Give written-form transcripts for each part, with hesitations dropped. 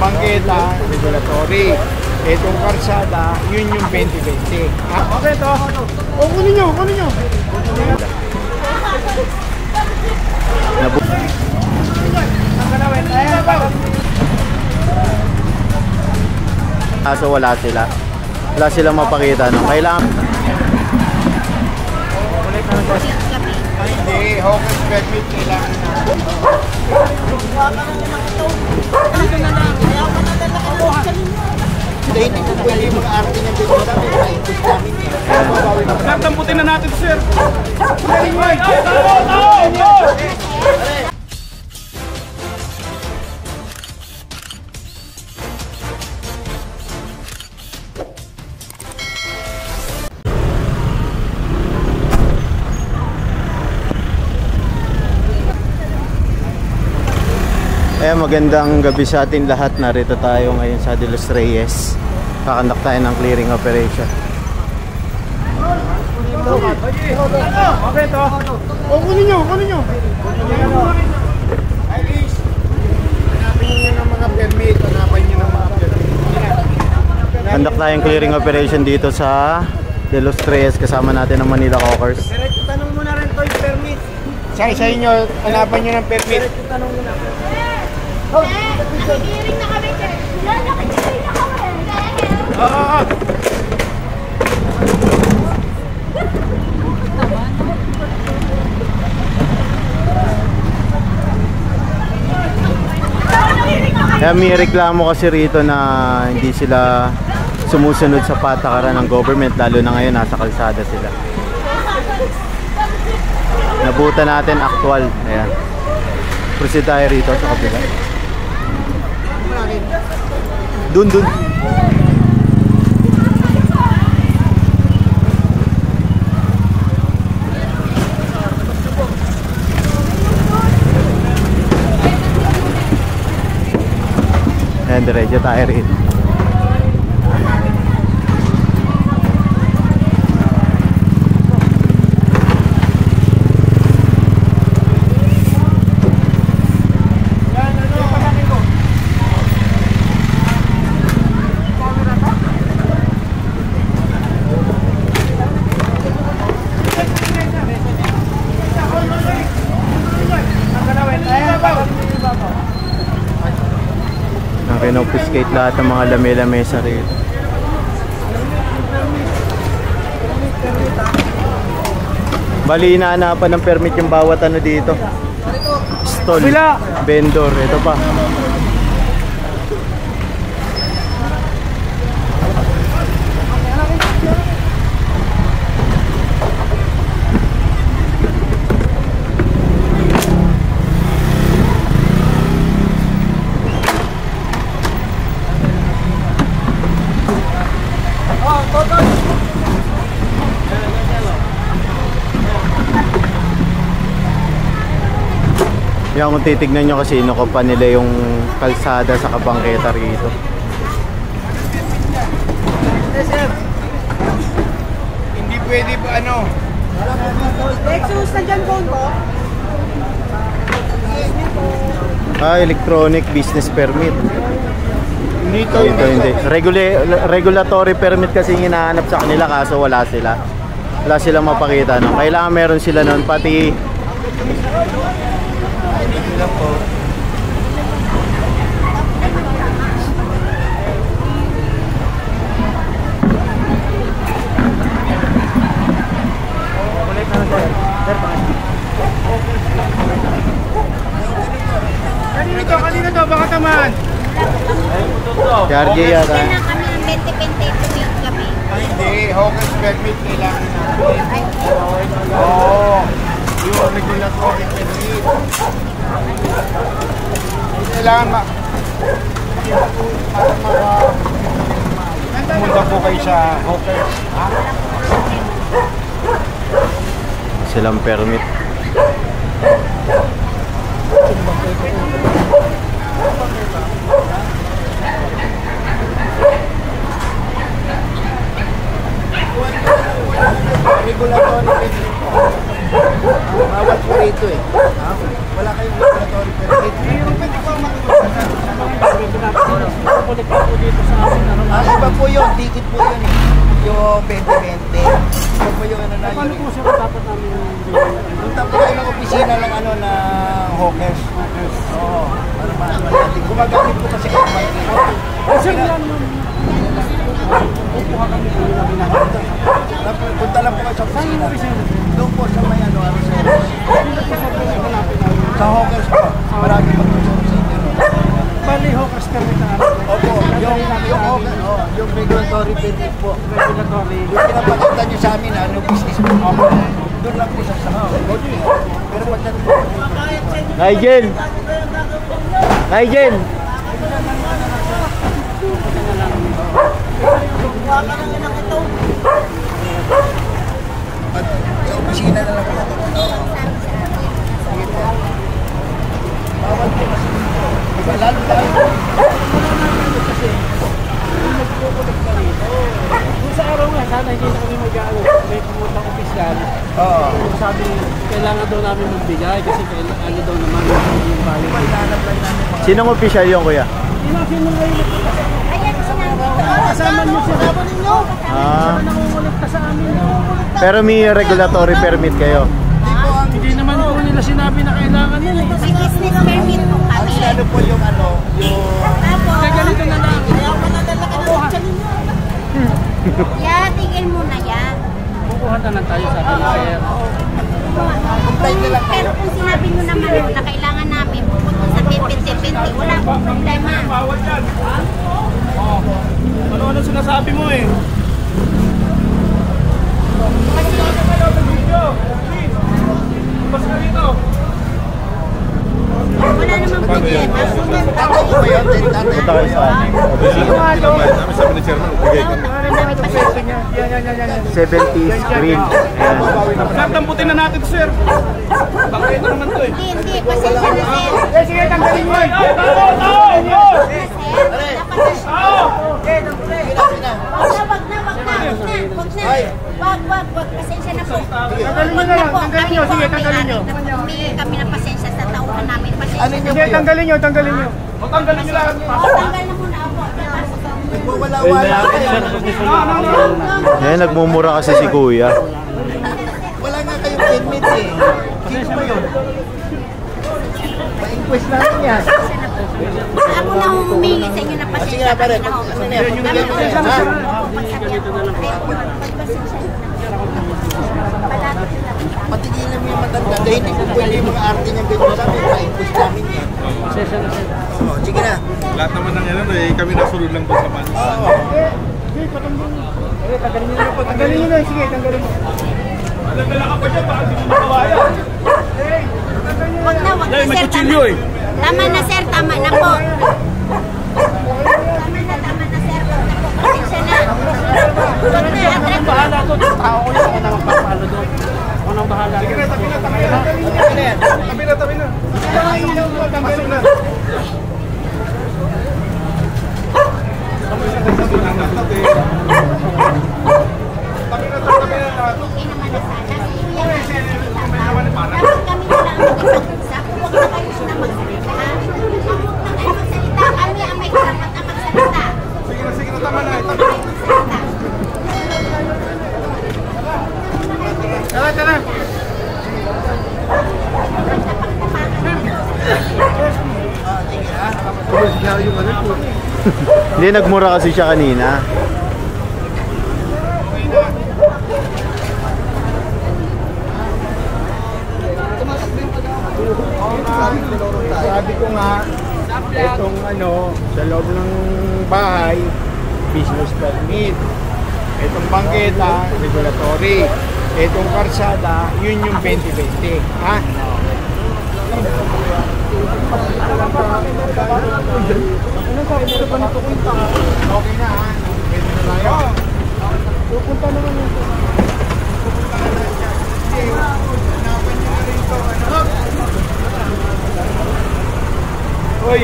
bangketa, regulatory. Itong karsada, yun yung 20-20. Okay to. O, kunin nyo. So wala silang mapakita, no? Kailangan hindi, hawkers permit kailangan na. Hindi ko pwede mga arte ng bigyan namin. Damputin na natin, sir. Magandang gabi sa atin lahat. Narito tayo ngayon sa De Los Reyes. Kakandak tayo ng clearing operation. Okay to. O, kunin nyo. Alice, hanapin nyo ng mga permit. Kandak tayong clearing operation dito sa De Los Reyes. Kasama natin ang Manila Hawkers. Tanong mo na rin to yung permit. Sa inyo, hanapan nyo ng permit. Tanong mo na. Nakikiring na kami, sir. Nakikiring na kami. Oo. May reklamo kasi rito na hindi sila sumusunod sa patakaran ng government, lalo na ngayon nasa kalsada sila. Nabutan natin actual. Ayan. Proceed tayo rito sa kabila. Dun. Ayan, diretso tayo rito. Confiscate lahat ng mga lamesa rito. Bali, inaanapan ng permit yung bawat ano dito. Stall, vendor, ito pa. Yan, kung titignan nyo kasi inukupa nila yung kalsada sa kabangketa rito. Hindi pwede ba ano? Lexus, nandyan phone ko? Electronic business permit. Hindi to. Hindi. Regulatory permit kasi hinahanap sa kanila, kaso wala silang mapakita, no? Kailangan meron sila nun, pati lang po. Kanino to? Baka tamaan. Charge yata. Kailangan kami ng 20-20 tuwing gabi. Hindi, hawkers permit kailangan natin. Oo. Yung regulatory permit. Kailangan pumunta po kayo sa hawkers. Silang permit. Regulatory permit po. Bawat po rito eh. Wala kayong regulatory permit. Pwede po makikita. nagko-collect po dito sa amin. Iba po yun, ticket po yun eh. Yung 2020. Iba po yung ano na Paano yun. po sir dapat namin Punta po kayo ng opisina ng ano na hawkers. Oo. Ano ba ano natin. Gumagamit po kasi kayo ng sir, yan yung kukuha kami ng ginagawa. punta lang po kayo sa opisina. Doon po sa may ano sir. Sa hawkers po. Marami magtuturo sa inyo. Bali, hawkers kami na Opo, yung hawkers, yung regulatory permit po. regulatory. Yung pinapakita nyo sa amin, ano, business po. Doon lang po sa pero pagdating po. Nigel! Nigel! Sa opisina na lang po. Bawal po kasi dito. Diba, lalo tayo. Kung sa araw nga, sana hindi na kami mag-ano. May pumutang opisyal. Oo. Sabi, kailangan daw namin magbigay kasi ano daw naman yung value. Ilanap lang namin mga. Sinong official yung kuya? Sinungayin po kasi. Ayan, sinabi. Kasama niyo siya. Ah, Nangungulit sa amin. pero may regulatory permit kayo. Hindi naman po nila sinabi na kailangan yun eh. May business permit po Ang kami. ano po yung ano, yung. Tapos, Kaya ganito na lang. yeah, tigil mo na yan. Kukuha na lang tayo sa akin na sir. Pero kung sinabi mo naman na kailangan namin pupunta sa 2020, wala pong problema. Ano sinasabi mo eh? Wala namang problema. Tatay ko ba yun? Tatay Punta kayo sa May pasensya na. 70s green. Ayan. Sir, damputin na natin to sir. Bakit ito naman to eh? Hindi, pasensya na sir. Sige, tanggalin mo eh. Sir, dapat na. Wag. Pasensya na po. Tanggalin nyo na lang, tanggalin nyo. Sige, tanggalin nyo. Humingi kami ng pasensya sa tauhan namin. Pasensya Ano na nyo po. ba yun? Tanggalin nyo. O, tanggalin nyo lahat. Tanggal na muna ako. Wala. Ayan, nagmumura kasi si kuya. Wala nga kayong permit eh. Sino ba yun? Pa-inquest namin yan. Ako na humingi sa inyo ng pasensya. Sige na, pare. Kami na ho. Ano na yan? Kami Pagbigay na mo na yan, ha? Pagpasensya nyo na. Palapit na lang. Patigilan mo yung matanda. Dahil hindi po pwede yung mga arte niya ganyan sa amin. Pa-inquest namin yan. Pasensya na sir. Oo, sige na. Lahat naman ng ano eh, kami nasunod lang doon sa man. Oo. Sige, patanggalin nyo. Sige, tanggalin nyo na po. Tanggalin nyo na. Sige, tanggalin mo. Wag na sir. Tama na sir, tama na po. Tama na sir. Wag na po. Pasensya na. Wag na, atras. Bahala doon. Tao ko yun. Ako na magpapalo doon. Ako nang bahala. Sige na, tabi na. Ano na yan? Tabi na. Tanggalin na. Okay naman na sana. Dapat kami na lang ang mag-isa. Huwag na kayo na magsalita. Huwag na kayo magsalita. Kami ang may karapat na magsalita. Sige na, tama na. Tara. Hindi, nagmura kasi siya kanina. Sabi ko nga, itong sa loob ng bahay, business permit. Itong bangketa, regulatory. Itong karsada, yun yung 2020. Ha? Okay na ha? Pwede na tayo. Pupunta naman yun. Pupunta na lang siya. Hindi, hanapan nyo na rin ito. Hoy,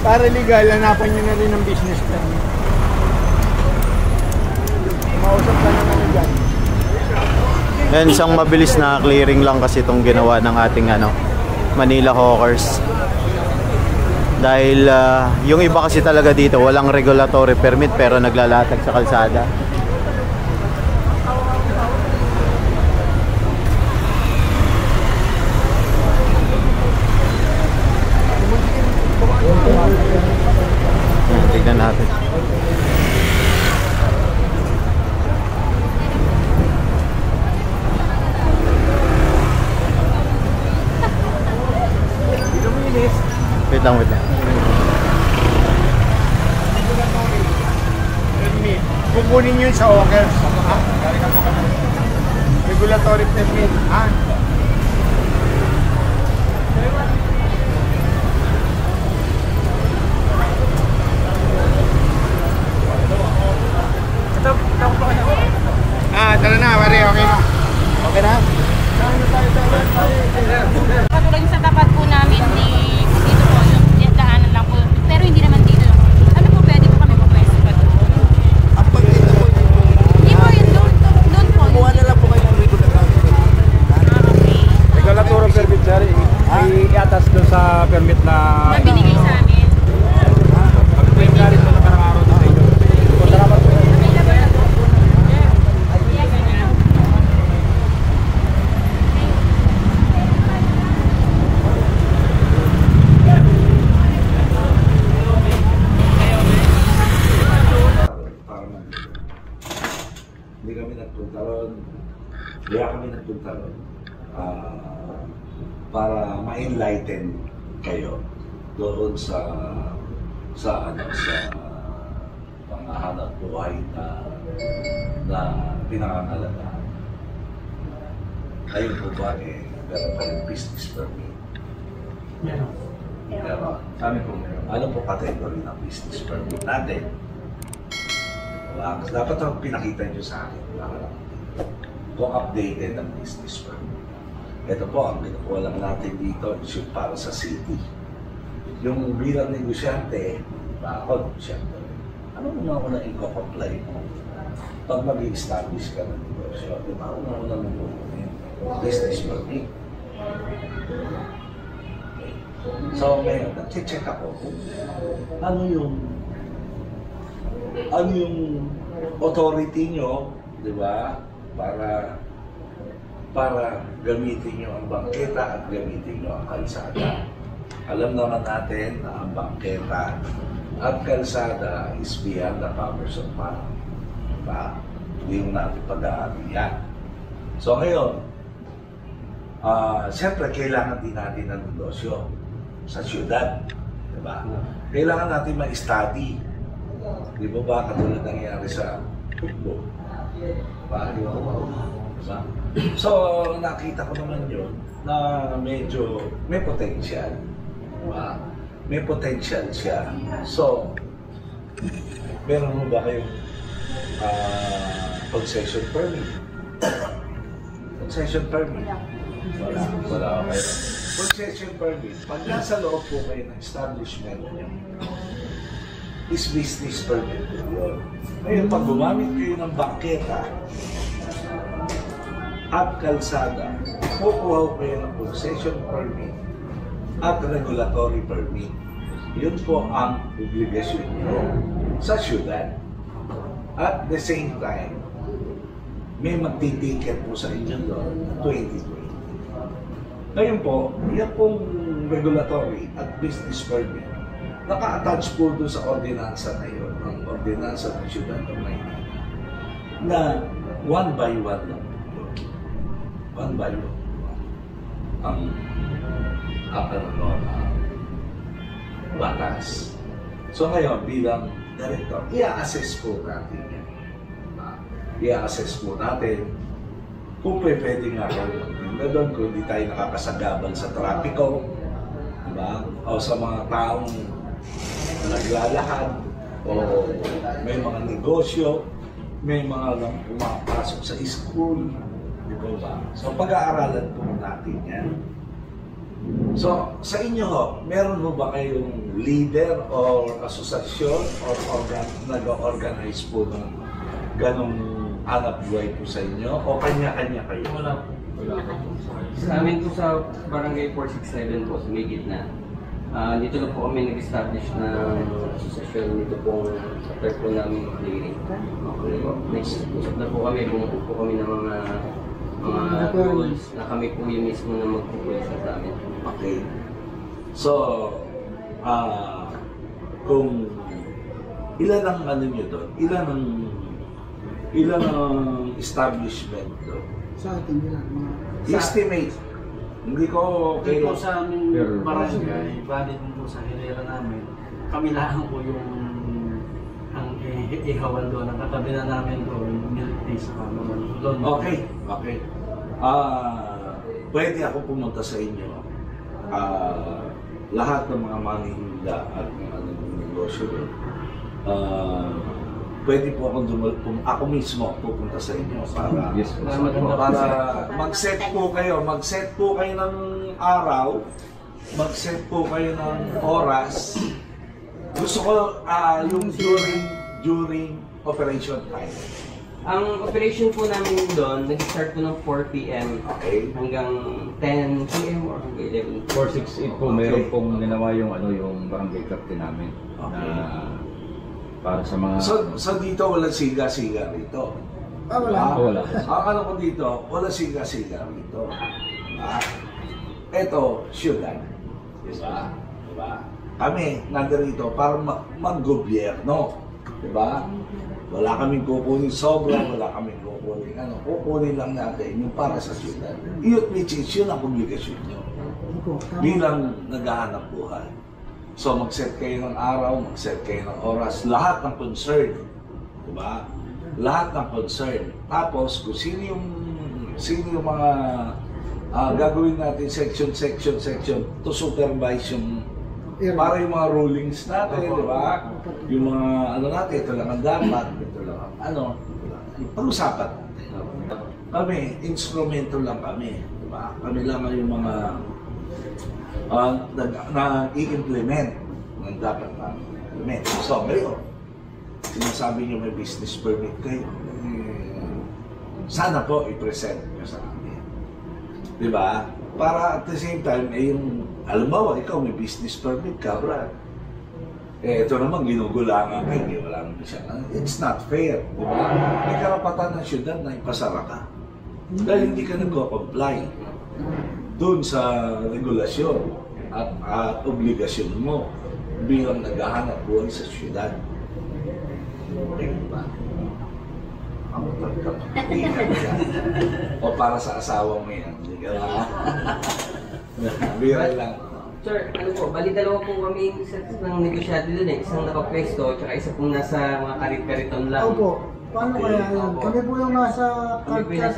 para legal, hanapan nyo na rin ng business permit. Mausap ka naman dyan. Yan, isang mabilis na clearing lang kasi itong ginawa ng ating Manila Hawkers. Dahil yung iba kasi talaga dito walang regulatory permit pero naglalatag sa kalsada. Yan, tignan natin. Wait lang, wait lang. Kukunin yun sa hawkers. Ha? Regulatory permit. Ha? Tara na, pare. Okay na. Okay na? Patulong sa tapat po namin dito po, yung daanan lang po. Pero hindi naman dito. Ano po, pwede po kami pupwesto pa doon? Ang pagkita po Hindi po yun, doon po. kuha na lang po kayo ng regulatory permit. Okay. Regulatory permit, sir. I-attach doon sa permit na... Mabinigay sa amin. Pag-claim na rin mo na karang araw doon sa inyo. Salamat po. Hindi kami nagpunta ron. Kaya kami nagpunta ron para ma-enlighten kayo doon sa panghahanap buhay na pinangangalagaan. Ayun po ba meron kayong business permit? Meron. Ano po category ng business permit natin? Dapat ang pinakita nyo sa akin kung updated ang business permit. Ito po, ang kinukuha lang natin dito is yung para sa city. Yung bilang negosyante, ako negosyante, ano una i-comply mo? Pag mag-i-establish ka ng negosyo, di ba? Una mo business permit. So ngayon, nag-check ako kung ano yung authority nyo, di ba? Para gamitin nyo ang bangketa at gamitin nyo ang kalsada. Alam naman natin na ang bangketa at kalsada is beyond the powers of man. Diba? Hindi mo natin pag-aaral yan. So ngayon, siyempre kailangan din natin ng negosyo sa syudad. Diba? Kailangan natin ma-study. Di ba ba katulad nangyari sa football? Diba? So, nakita ko naman yun na medyo may potential. Diba? May potential siya. So, meron mo ba kayong concession permit? Concession permit? Wala kayo. Concession permit, pag nasa loob po kayo ng establishment niyo, is business permit po yun. Ngayon, pag gumamit kayo ng bangketa at kalsada, kukuha kayo ng concession permit at regulatory permit. Yun po ang obligasyon nyo sa syudad. At the same time, may magtitiket po sa inyo doon 2020. Ngayon po, yan pong regulatory at business permit naka-attach po doon sa ordinansa na yun, ang ordinansa ng Syudad ng Maynila, na one by one lang. One by one. Ang batas. So ngayon, bilang director, i-assess po natin yan. I-assess po natin kung pwede nga kayo magtinda doon, kung hindi tayo nakakasagabal sa trapiko, diba? O sa mga taong naglalakad, o may mga negosyo, may mga pumapasok sa school, di ba? So pag-aaralan po natin yan. So sa inyo ho, meron mo ba kayong leader or asosasyon or nag-organize po ng ganong hanap buhay po sa inyo o kanya-kanya kayo? Wala po. Sa amin po sa Barangay 467 po, sa may gitna. Dito na po kami nag-establish ng asosasyon nito pong after po namin clearing. Okay po. Next, usap na po kami, bumuo po kami ng mga rules na kami po yung mismo na magpupulisan sa amin. Okay. So, kung ilan ang ano nyo doon? Ilan ang establishment doon? Sa atin nila. Estimate. Hindi ko Ito kayo. sa aming barangay, valid po sa hilera namin, kami lang po yung ang ihawan doon. Ang katabi na namin doon, milk tea sa doon. Okay. Pwede ako pumunta sa inyo. Lahat ng mga maninda at mga negosyo doon. Pwede po ako mismo pupunta sa inyo para mag-set po kayo ng araw, mag-set po kayo ng oras. Gusto ko yung during operation time. Ang operation po namin doon, nag-start po ng 4 p.m. Okay. hanggang 10 p.m. or hanggang 11. 468 po, meron pong ginawa yung barangay captain namin. Okay. Para sa mga... So dito walang siga-siga rito. Wala. Wala. Ang ano ko dito, walang siga-siga rito. Ito, syudad. Diba? Kami, nandirito para mag-gobyerno. Diba? Wala kaming kukunin sobra, wala kaming kukunin kukunin lang natin yung para sa syudad. Which is yun ang obligasyon nyo. Bilang naghahanap buhay. So mag-set kayo ng araw, mag-set kayo ng oras, lahat ng concern. Diba? Lahat ng concern. Tapos kung sino yung mga gagawin natin section to supervise yung para yung mga rulings natin, di ba? Yung mga natin, ito lang ang dapat, ito lang ang pag-usapan natin. Kami, instrumento lang kami, di ba? Kami lang yung mga na-i-implement ng dapat namin implement. So, ngayon, sinasabi nyo may business permit kayo, sana po i-present nyo sa amin. Di ba? Para at the same time, yung, alam mo, ikaw may business permit ka, Brad. Ito naman, ginugulangan ka, hindi wala naman siya. It's not fair, di ba? May karapatan ng syudad na ipasara ka. Dahil hindi ka nag-comply doon sa regulasyon at obligasyon mo bilang naghahanap buhay sa syudad. Okay ba? Ang pagkakapitihan yan. O para sa asawa mo yan. Hindi ka lang. Bira lang. Sir, bali dalawa po kami ng negosyado doon eh. Isang nakapwesto, tsaka isa pong nasa mga karit-kariton lang. Opo. Paano kaya yun? Kami po yung nasa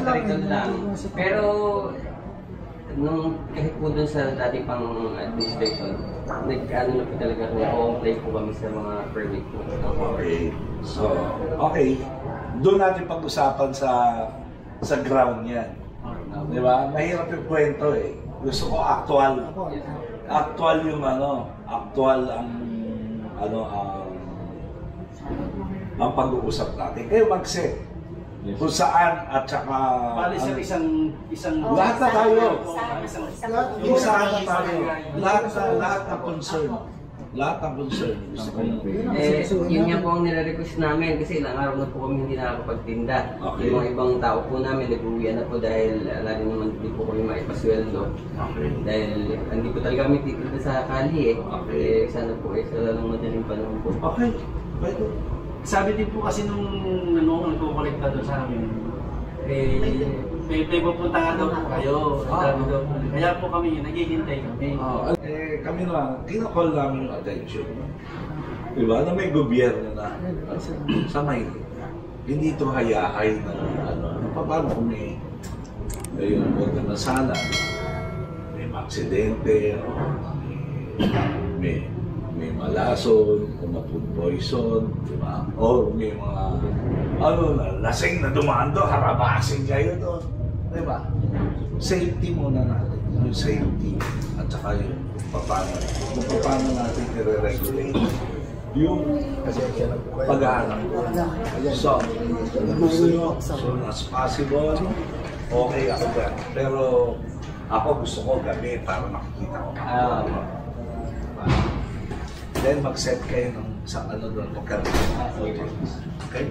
kariton lang. Pero, kahit po doon sa dating pang administration, nag-ano na po talaga kung o-apply po kami sa mga permit po. Okay. So, okay. Doon natin pag-usapan sa ground yan. Di ba? Mahirap yung kwento eh. Gusto ko actual. Actual yung actual ang pag-uusap natin. Kayo mag-set. Kung saan at saka... Bali sir, isang lahat na tayo. Kung saan na tayo. Lahat na concern. Lahat ng concern. Gusto ko yun nga po ang nire-request namin kasi ilang araw na po kami hindi nakakapagtinda. Okay. Yung mga ibang tao po namin nag-uwian na po dahil lalo naman hindi po kami maipasweldo. Okay. Dahil hindi po talaga kami titinda sa kali eh. Okay. Sana po sa lalong madaling panahon po. Okay. Pwede. Sabi din po kasi nung nagkukolekta doon sa amin, may pupunta nga daw po kayo. Sabi daw po. Kaya po kami, naghihintay kami. Kami na, kinakall namin yung attention. Diba? Na may gobyerno na sa Maynila. Hindi ito hayahay na paano kung may huwag naman sana may aksidente o may malason o ma-food poison, diba? O may mga lasing na dumaan doon, harabasin kayo doon, diba? Safety muna natin, yung safety at saka yung paano natin i-regulate yung pag-aanap. So, gusto nyo, as soon as possible, okay ako dyan. Pero ako gusto ko gabi para makikita ko. Then mag-set kayo ng sa ano doon, magkaroon. Okay?